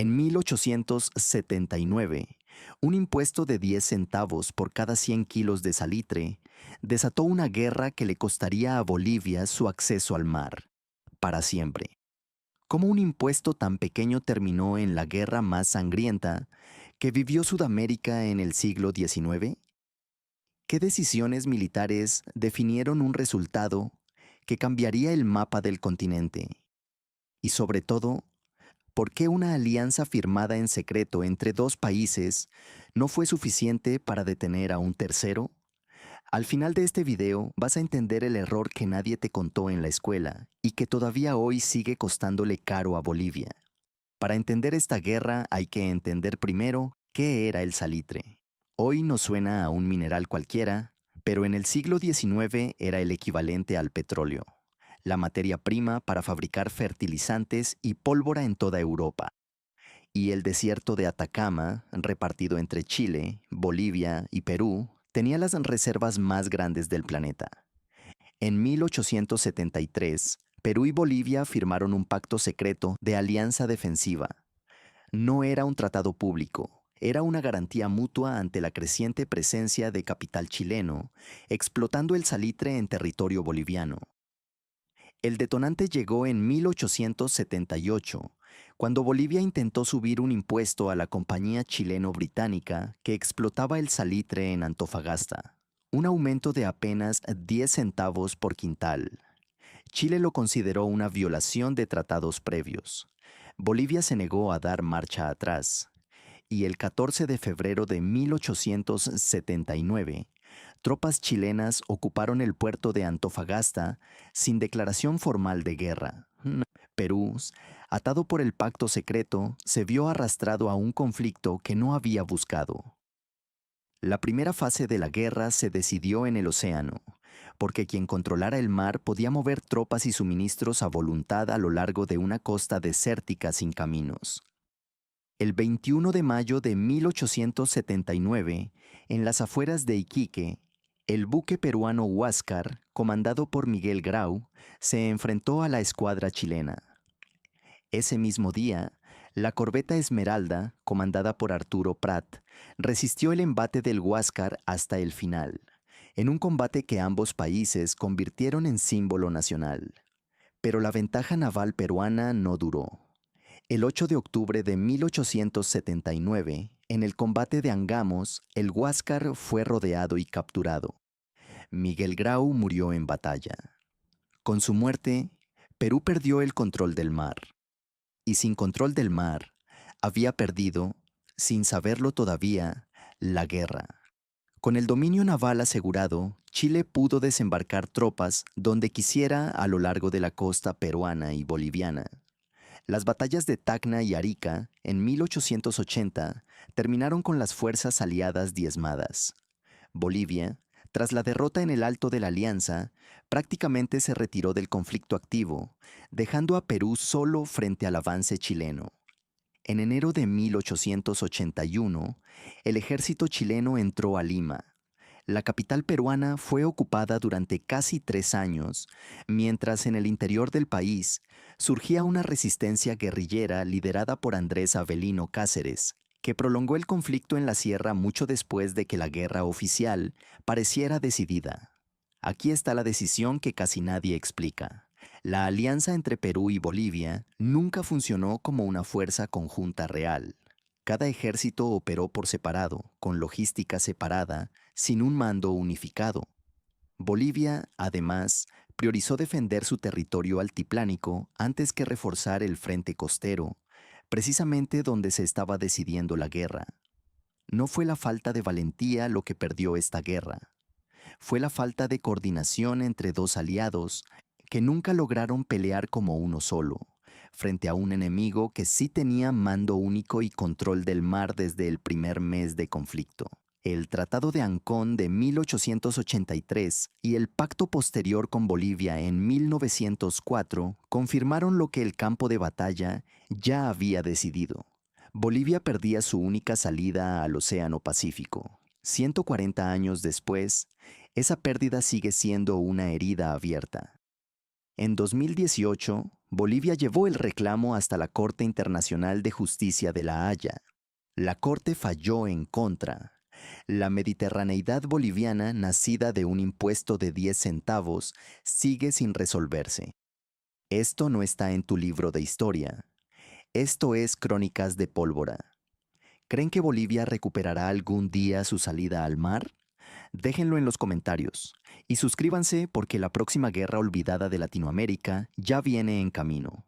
En 1879, un impuesto de 10 centavos por cada 100 kilos de salitre desató una guerra que le costaría a Bolivia su acceso al mar, para siempre. ¿Cómo un impuesto tan pequeño terminó en la guerra más sangrienta que vivió Sudamérica en el siglo XIX? ¿Qué decisiones militares definieron un resultado que cambiaría el mapa del continente? Y sobre todo, ¿por qué una alianza firmada en secreto entre dos países no fue suficiente para detener a un tercero? Al final de este video vas a entender el error que nadie te contó en la escuela y que todavía hoy sigue costándole caro a Bolivia. Para entender esta guerra hay que entender primero qué era el salitre. Hoy nos suena a un mineral cualquiera, pero en el siglo XIX era el equivalente al petróleo, la materia prima para fabricar fertilizantes y pólvora en toda Europa. Y el desierto de Atacama, repartido entre Chile, Bolivia y Perú, tenía las reservas más grandes del planeta. En 1873, Perú y Bolivia firmaron un pacto secreto de alianza defensiva. No era un tratado público, era una garantía mutua ante la creciente presencia de capital chileno, explotando el salitre en territorio boliviano. El detonante llegó en 1878, cuando Bolivia intentó subir un impuesto a la compañía chileno-británica que explotaba el salitre en Antofagasta, un aumento de apenas 10 centavos por quintal. Chile lo consideró una violación de tratados previos. Bolivia se negó a dar marcha atrás, y el 14 de febrero de 1879, tropas chilenas ocuparon el puerto de Antofagasta sin declaración formal de guerra. Perú, atado por el pacto secreto, se vio arrastrado a un conflicto que no había buscado. La primera fase de la guerra se decidió en el océano, porque quien controlara el mar podía mover tropas y suministros a voluntad a lo largo de una costa desértica sin caminos. El 21 de mayo de 1879, en las afueras de Iquique, el buque peruano Huáscar, comandado por Miguel Grau, se enfrentó a la escuadra chilena. Ese mismo día, la corbeta Esmeralda, comandada por Arturo Prat, resistió el embate del Huáscar hasta el final, en un combate que ambos países convirtieron en símbolo nacional. Pero la ventaja naval peruana no duró. El 8 de octubre de 1879, en el combate de Angamos, el Huáscar fue rodeado y capturado. Miguel Grau murió en batalla. Con su muerte, Perú perdió el control del mar. Y sin control del mar, había perdido, sin saberlo todavía, la guerra. Con el dominio naval asegurado, Chile pudo desembarcar tropas donde quisiera a lo largo de la costa peruana y boliviana. Las batallas de Tacna y Arica, en 1880, terminaron con las fuerzas aliadas diezmadas. Bolivia, tras la derrota en el Alto de la Alianza, prácticamente se retiró del conflicto activo, dejando a Perú solo frente al avance chileno. En enero de 1881, el ejército chileno entró a Lima. La capital peruana fue ocupada durante casi 3 años, mientras en el interior del país surgía una resistencia guerrillera liderada por Andrés Avelino Cáceres, que prolongó el conflicto en la sierra mucho después de que la guerra oficial pareciera decidida. Aquí está la decisión que casi nadie explica. La alianza entre Perú y Bolivia nunca funcionó como una fuerza conjunta real. Cada ejército operó por separado, con logística separada, sin un mando unificado. Bolivia, además, priorizó defender su territorio altiplánico antes que reforzar el frente costero, precisamente donde se estaba decidiendo la guerra. No fue la falta de valentía lo que perdió esta guerra. Fue la falta de coordinación entre dos aliados que nunca lograron pelear como uno solo, frente a un enemigo que sí tenía mando único y control del mar desde el primer mes de conflicto. El Tratado de Ancón de 1883 y el pacto posterior con Bolivia en 1904 confirmaron lo que el campo de batalla ya había decidido. Bolivia perdía su única salida al Océano Pacífico. 140 años después, esa pérdida sigue siendo una herida abierta. En 2018, Bolivia llevó el reclamo hasta la Corte Internacional de Justicia de La Haya. La Corte falló en contra. La mediterraneidad boliviana, nacida de un impuesto de 10 centavos, sigue sin resolverse. Esto no está en tu libro de historia. Esto es Crónicas de Pólvora. ¿Creen que Bolivia recuperará algún día su salida al mar? Déjenlo en los comentarios. Y suscríbanse porque la próxima guerra olvidada de Latinoamérica ya viene en camino.